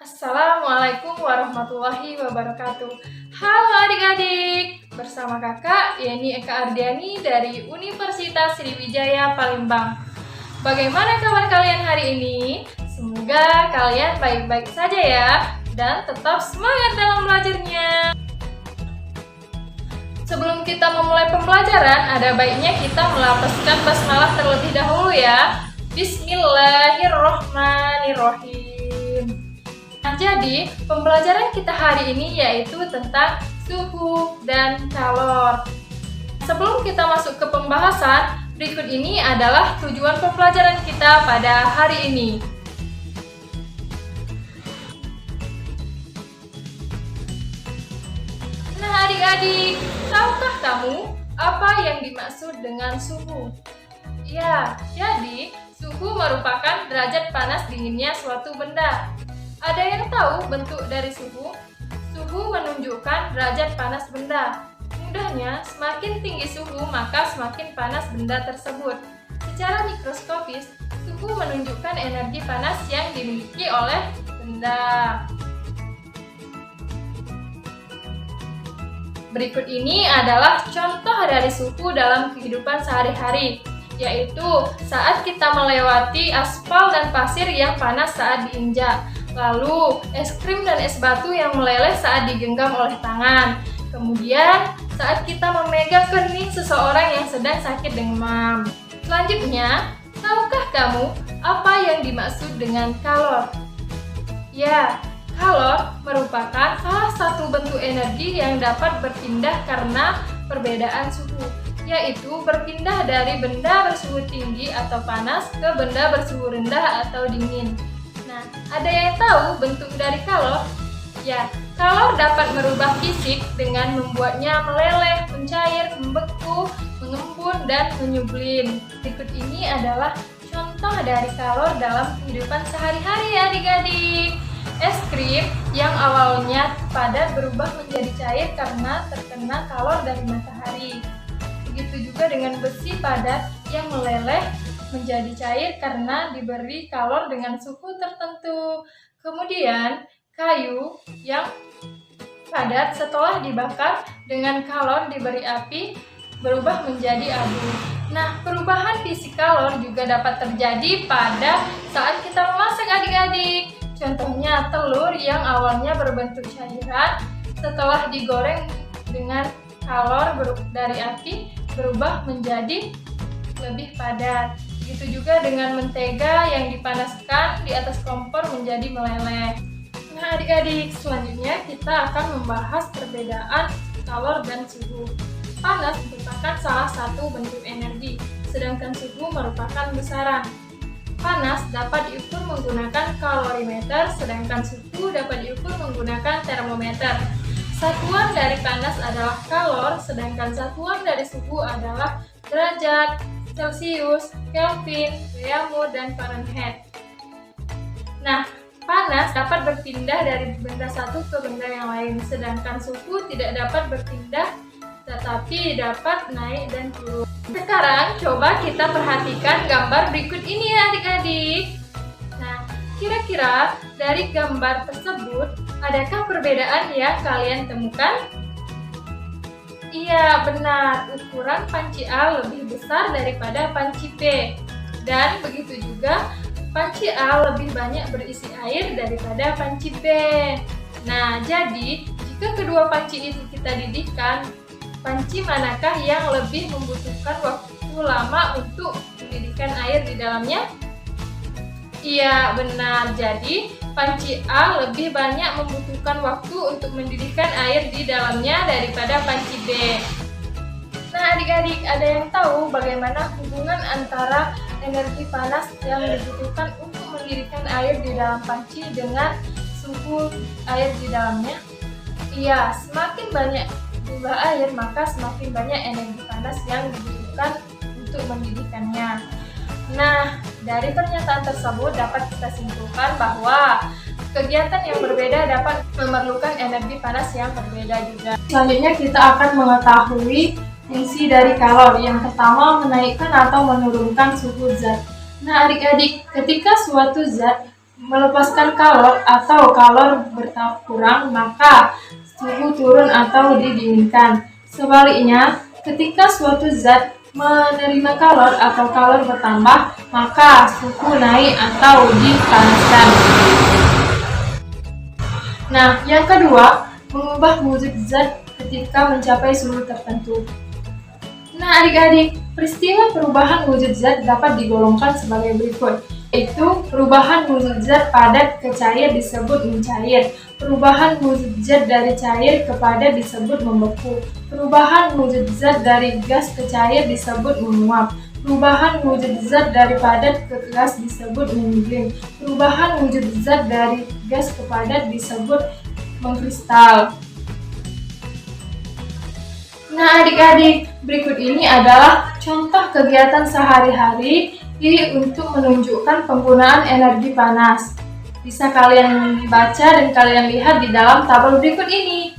Assalamualaikum warahmatullahi wabarakatuh. Halo adik-adik, bersama kakak Yeni Eka Ardiani dari Universitas Sriwijaya Palembang. Bagaimana kabar kalian hari ini? Semoga kalian baik-baik saja ya, dan tetap semangat dalam belajarnya. Sebelum kita memulai pembelajaran, ada baiknya kita melafazkan basmalah terlebih dahulu ya. Bismillahirrohmanirrohim. Nah, jadi pembelajaran kita hari ini yaitu tentang suhu dan kalor. Sebelum kita masuk ke pembahasan, berikut ini adalah tujuan pembelajaran kita pada hari ini. Nah adik-adik, tahukah kamu apa yang dimaksud dengan suhu? Ya, jadi suhu merupakan derajat panas dinginnya suatu benda. Ada yang tahu bentuk dari suhu? Suhu menunjukkan derajat panas benda. Mudahnya, semakin tinggi suhu maka semakin panas benda tersebut. Secara mikroskopis, suhu menunjukkan energi panas yang dimiliki oleh benda. Berikut ini adalah contoh dari suhu dalam kehidupan sehari-hari, yaitu saat kita melewati aspal dan pasir yang panas saat diinjak. Lalu, es krim dan es batu yang meleleh saat digenggam oleh tangan. Kemudian, saat kita memegang kening seseorang yang sedang sakit demam. Selanjutnya, tahukah kamu apa yang dimaksud dengan kalor? Ya, kalor merupakan salah satu bentuk energi yang dapat berpindah karena perbedaan suhu, yaitu berpindah dari benda bersuhu tinggi atau panas ke benda bersuhu rendah atau dingin. Nah, ada yang tahu bentuk dari kalor? Ya, kalor dapat merubah fisik dengan membuatnya meleleh, mencair, membeku, mengembun, dan menyublim. Berikut ini adalah contoh dari kalor dalam kehidupan sehari-hari ya adik-adik. Es krim yang awalnya padat berubah menjadi cair karena terkena kalor dari matahari. Begitu juga dengan besi padat yang meleleh menjadi cair karena diberi kalor dengan suhu tertentu. Kemudian, kayu yang padat setelah dibakar dengan kalor diberi api berubah menjadi abu. Nah, perubahan fisik kalor juga dapat terjadi pada saat kita memasak adik-adik. Contohnya telur yang awalnya berbentuk cairan setelah digoreng dengan kalor dari api berubah menjadi lebih padat. Begitu juga dengan mentega yang dipanaskan di atas kompor menjadi meleleh. Nah adik-adik, selanjutnya kita akan membahas perbedaan kalor dan suhu. Panas merupakan salah satu bentuk energi, sedangkan suhu merupakan besaran. Panas dapat diukur menggunakan kalorimeter, sedangkan suhu dapat diukur menggunakan termometer. Satuan dari panas adalah kalor, sedangkan satuan dari suhu adalah derajat, Celcius, Kelvin, Reaumur, dan Fahrenheit. Nah, panas dapat berpindah dari benda satu ke benda yang lain, sedangkan suhu tidak dapat berpindah, tetapi dapat naik dan turun. Sekarang coba kita perhatikan gambar berikut ini ya adik-adik. Nah, kira-kira dari gambar tersebut, adakah perbedaan yang kalian temukan? Iya, benar. Ukuran panci A lebih besar daripada panci B. Dan begitu juga, panci A lebih banyak berisi air daripada panci B. Nah, jadi jika kedua panci itu kita didihkan, panci manakah yang lebih membutuhkan waktu lama untuk mendidihkan air di dalamnya? Iya, benar. Jadi, panci A lebih banyak membutuhkan waktu untuk mendidihkan air di dalamnya daripada panci B. Nah, adik-adik, ada yang tahu bagaimana hubungan antara energi panas yang dibutuhkan untuk mendidihkan air di dalam panci dengan suhu air di dalamnya? Iya, semakin banyak jumlah air, maka semakin banyak energi panas yang dibutuhkan untuk mendidihkannya. Nah, dari pernyataan tersebut dapat kita simpulkan bahwa kegiatan yang berbeda dapat memerlukan energi panas yang berbeda juga. Selanjutnya kita akan mengetahui fungsi dari kalor. Yang pertama, menaikkan atau menurunkan suhu zat. Nah adik-adik, ketika suatu zat melepaskan kalor atau kalor berkurang, maka suhu turun atau didinginkan. Sebaliknya, ketika suatu zat menerima kalor atau kalor bertambah, maka suhu naik atau dipanaskan. Nah, yang kedua, mengubah wujud zat ketika mencapai suhu tertentu. Nah, adik-adik, peristiwa perubahan wujud zat dapat digolongkan sebagai berikut, yaitu perubahan wujud zat padat ke cair disebut mencair, perubahan wujud zat dari cair ke padat disebut membeku, perubahan wujud zat dari gas ke cair disebut menguap, perubahan wujud zat dari padat ke gas disebut menggiling, perubahan wujud zat dari gas ke padat disebut mengkristal. Nah, adik-adik, berikut ini adalah contoh kegiatan sehari-hari untuk menunjukkan penggunaan energi panas. Bisa kalian baca dan kalian lihat di dalam tabel berikut ini.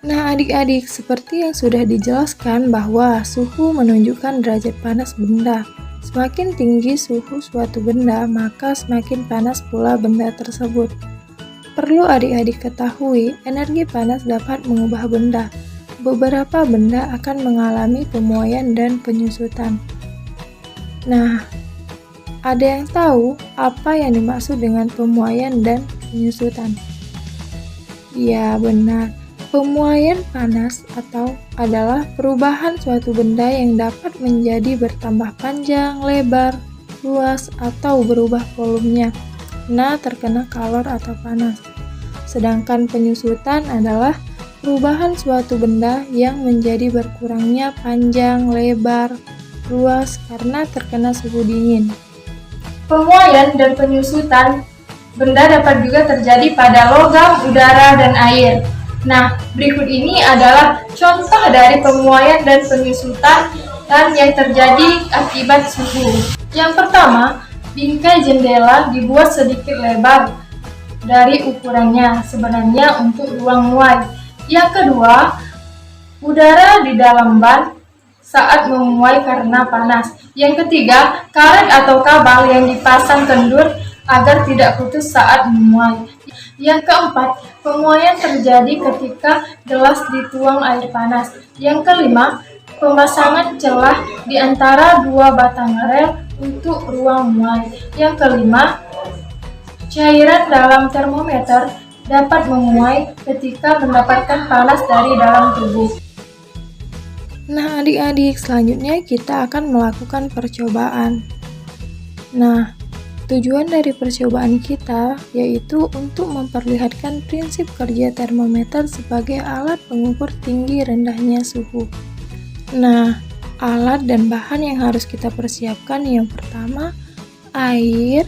Nah, adik-adik, seperti yang sudah dijelaskan bahwa suhu menunjukkan derajat panas benda. Semakin tinggi suhu suatu benda, maka semakin panas pula benda tersebut. Perlu adik-adik ketahui, energi panas dapat mengubah benda. Beberapa benda akan mengalami pemuaian dan penyusutan. Nah, ada yang tahu apa yang dimaksud dengan pemuaian dan penyusutan? Ya, benar. Pemuaian panas adalah perubahan suatu benda yang dapat menjadi bertambah panjang, lebar, luas, atau berubah volumenya karena terkena kalor atau panas. Sedangkan penyusutan adalah perubahan suatu benda yang menjadi berkurangnya panjang, lebar, luas karena terkena suhu dingin. Pemuaian dan penyusutan benda dapat juga terjadi pada logam, udara, dan air. Nah, berikut ini adalah contoh dari pemuaian dan penyusutan yang terjadi akibat suhu. Yang pertama, bingkai jendela dibuat sedikit lebar dari ukurannya sebenarnya untuk ruang muai. Yang kedua, udara di dalam ban saat memuai karena panas. Yang ketiga, karet atau kabel yang dipasang kendur agar tidak putus saat memuai. Yang keempat, pemuaian terjadi ketika gelas dituang air panas. Yang kelima, pemasangan celah di antara dua batang rel untuk ruang muai. Yang kelima, cairan dalam termometer dapat memuai ketika mendapatkan panas dari dalam tubuh. Nah, adik-adik, selanjutnya kita akan melakukan percobaan. Nah, tujuan dari percobaan kita yaitu untuk memperlihatkan prinsip kerja termometer sebagai alat pengukur tinggi rendahnya suhu. Nah, alat dan bahan yang harus kita persiapkan yang pertama, air,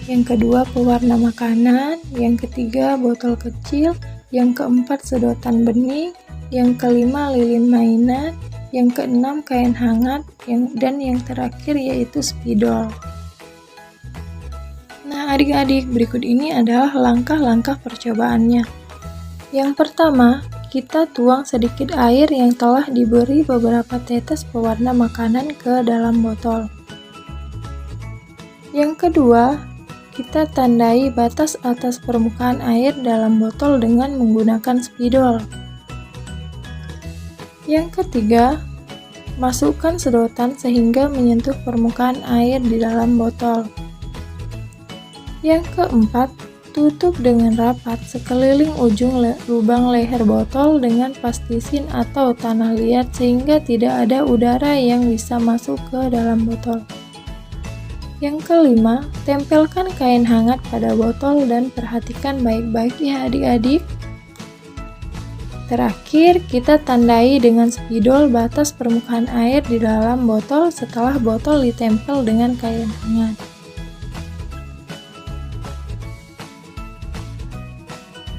yang kedua pewarna makanan, yang ketiga botol kecil, yang keempat sedotan bening, yang kelima lilin mainan, yang keenam kain hangat, dan yang terakhir yaitu spidol. Nah, adik-adik, berikut ini adalah langkah-langkah percobaannya. Yang pertama, kita tuang sedikit air yang telah diberi beberapa tetes pewarna makanan ke dalam botol. Yang kedua, kita tandai batas atas permukaan air dalam botol dengan menggunakan spidol. Yang ketiga, masukkan sedotan sehingga menyentuh permukaan air di dalam botol. Yang keempat, tutup dengan rapat sekeliling ujung lubang leher botol dengan plastisin atau tanah liat sehingga tidak ada udara yang bisa masuk ke dalam botol. Yang kelima, tempelkan kain hangat pada botol dan perhatikan baik-baik ya adik-adik. Terakhir, kita tandai dengan spidol batas permukaan air di dalam botol setelah botol ditempel dengan kain hangat.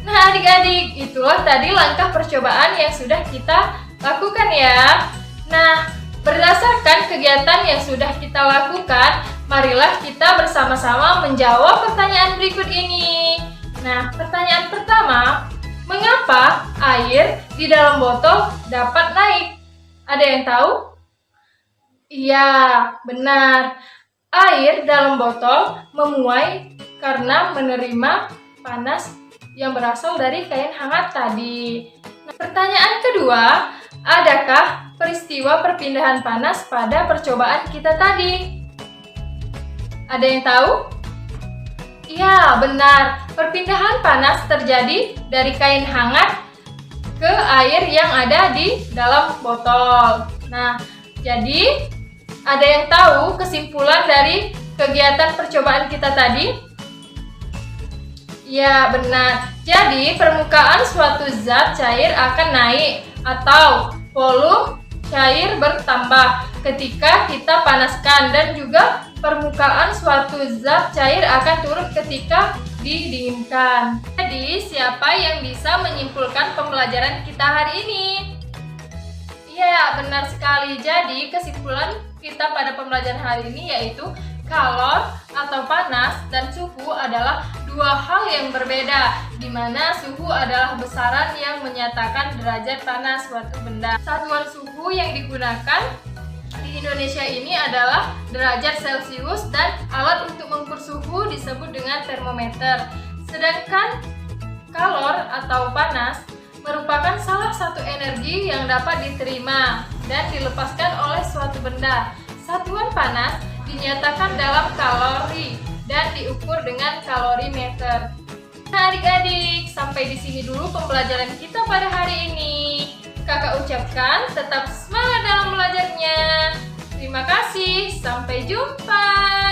Nah, adik-adik, itulah tadi langkah percobaan yang sudah kita lakukan ya. Nah, berdasarkan kegiatan yang sudah kita lakukan, marilah kita bersama-sama menjawab pertanyaan berikut ini. Nah, pertanyaan pertama, mengapa air di dalam botol dapat naik? Ada yang tahu? Iya, benar. Air dalam botol memuai karena menerima panas yang berasal dari kain hangat tadi. Nah, pertanyaan kedua, adakah peristiwa perpindahan panas pada percobaan kita tadi? Ada yang tahu? Iya, benar. Perpindahan panas terjadi dari kain hangat ke air yang ada di dalam botol. Nah, jadi ada yang tahu kesimpulan dari kegiatan percobaan kita tadi? Ya, benar. Jadi, permukaan suatu zat cair akan naik atau volume cair bertambah ketika kita panaskan, dan juga permukaan suatu zat cair akan turun ketika didinginkan. Jadi, siapa yang bisa menyimpulkan pembelajaran kita hari ini? Ya, benar sekali. Jadi, kesimpulan kita pada pembelajaran hari ini yaitu kalor atau panas dan suhu adalah dua hal yang berbeda, di mana suhu adalah besaran yang menyatakan derajat panas suatu benda. Satuan suhu yang digunakan di Indonesia ini adalah derajat Celcius, dan alat untuk mengukur suhu disebut dengan termometer. Sedangkan kalor atau panas merupakan salah satu energi yang dapat diterima dan dilepaskan oleh suatu benda. Satuan panas dinyatakan dalam kalori dan diukur dengan kalorimeter. Nah, adik-adik, sampai di sini dulu pembelajaran kita pada hari ini. Kakak ucapkan tetap semangat dalam belajarnya. Terima kasih, sampai jumpa.